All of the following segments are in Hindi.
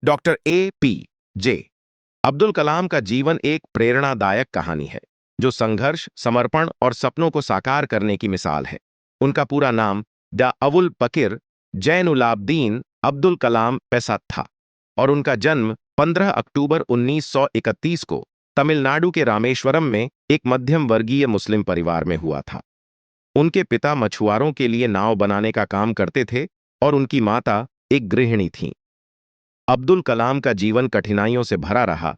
Doctor APJ. अब्दुल कलाम का जीवन एक प्रेरणादायक कहानी है जो संघर्ष, समर्पण और सपनों को साकार करने की मिसाल है। उनका पूरा नाम डा अवुल पकिर जैनुलाब्दीन अब्दुल कलाम पेसात था और उनका जन्म 15 अक्टूबर 1931 को तमिलनाडु के रामेश्वरम में एक मध्यम वर्गीय मुस्लिम परिवार में हुआ था। उनके पिता मछुआरों के लिए नाव बनाने का काम करते थे और उनकी माता एक गृहिणी थीं। अब्दुल कलाम का जीवन कठिनाइयों से भरा रहा,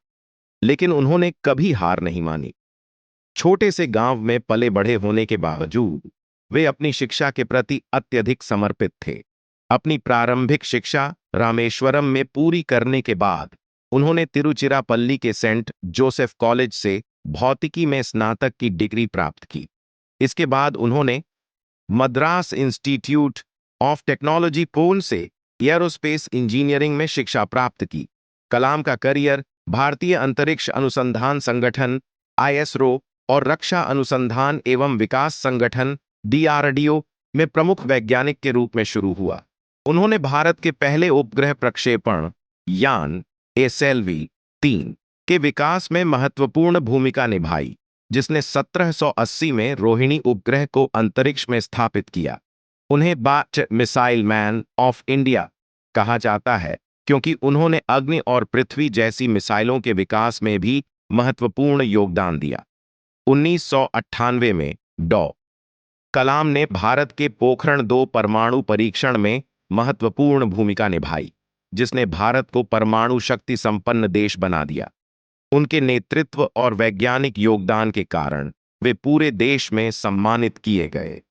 लेकिन उन्होंने कभी हार नहीं मानी। छोटे से गांव में पले बढ़े होने के बावजूद वे अपनी शिक्षा के प्रति अत्यधिक समर्पित थे। अपनी प्रारंभिक शिक्षा रामेश्वरम में पूरी करने के बाद उन्होंने तिरुचिरापल्ली के सेंट जोसेफ कॉलेज से भौतिकी में स्नातक की डिग्री प्राप्त की। इसके बाद उन्होंने Madras institute of technology Pune से एयरोस्पेस इंजीनियरिंग में शिक्षा प्राप्त की। कलाम का करियर भारतीय अंतरिक्ष अनुसंधान संगठन आईएसआरओ और रक्षा अनुसंधान एवं विकास संगठन डीआरडीओ में प्रमुख वैज्ञानिक के रूप में शुरू हुआ। उन्होंने भारत के पहले उपग्रह प्रक्षेपण यान एसएलवी-3 के विकास में महत्वपूर्ण भूमिका निभाई, जिसने 1780 में रोहिणी उपग्रह को अंतरिक्ष में स्थापित किया। उन्हें बाट मिसाइल मैन ऑफ इंडिया कहा जाता है क्योंकि उन्होंने अग्नि और पृथ्वी जैसी मिसाइलों के विकास में भी महत्वपूर्ण योगदान दिया। 1998 में डॉ. कलाम ने भारत के पोखरण-2 परमाणु परीक्षण में महत्वपूर्ण भूमिका निभाई, जिसने भारत को परमाणु शक्ति संपन्न देश बना दिया। उनके नेतृत्व और वैज्ञानिक योगदान के कारण वे पूरे देश में सम्मानित किए गए।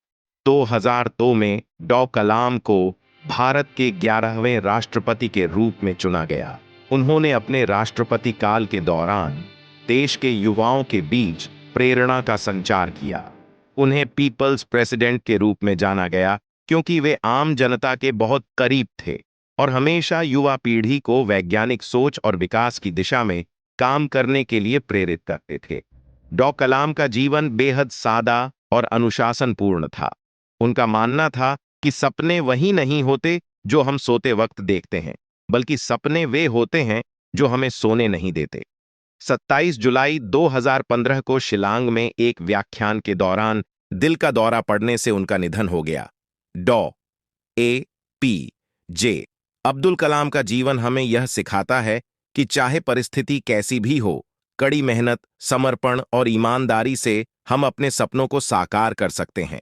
2002 में डॉ. कलाम को भारत के 11वें राष्ट्रपति के रूप में चुना गया। उन्होंने अपने राष्ट्रपति काल के दौरान देश के युवाओं के बीच प्रेरणा का संचार किया। उन्हें पीपल्स प्रेसिडेंट के रूप में जाना गया क्योंकि वे आम जनता के बहुत करीब थे और हमेशा युवा पीढ़ी को वैज्ञानिक सोच और विकास की दिशा में काम करने के लिए प्रेरित करते थे। डॉ. कलाम का जीवन बेहद सादा और अनुशासनपूर्ण था। उनका मानना था कि सपने वही नहीं होते जो हम सोते वक्त देखते हैं, बल्कि सपने वे होते हैं जो हमें सोने नहीं देते। 27 जुलाई 2015 को शिलांग में एक व्याख्यान के दौरान दिल का दौरा पड़ने से उनका निधन हो गया। डॉ. ए.पी.जे. अब्दुल कलाम का जीवन हमें यह सिखाता है कि चाहे परिस्थिति कैसी भी हो, कड़ी मेहनत, समर्पण और ईमानदारी से हम अपने सपनों को साकार कर सकते हैं।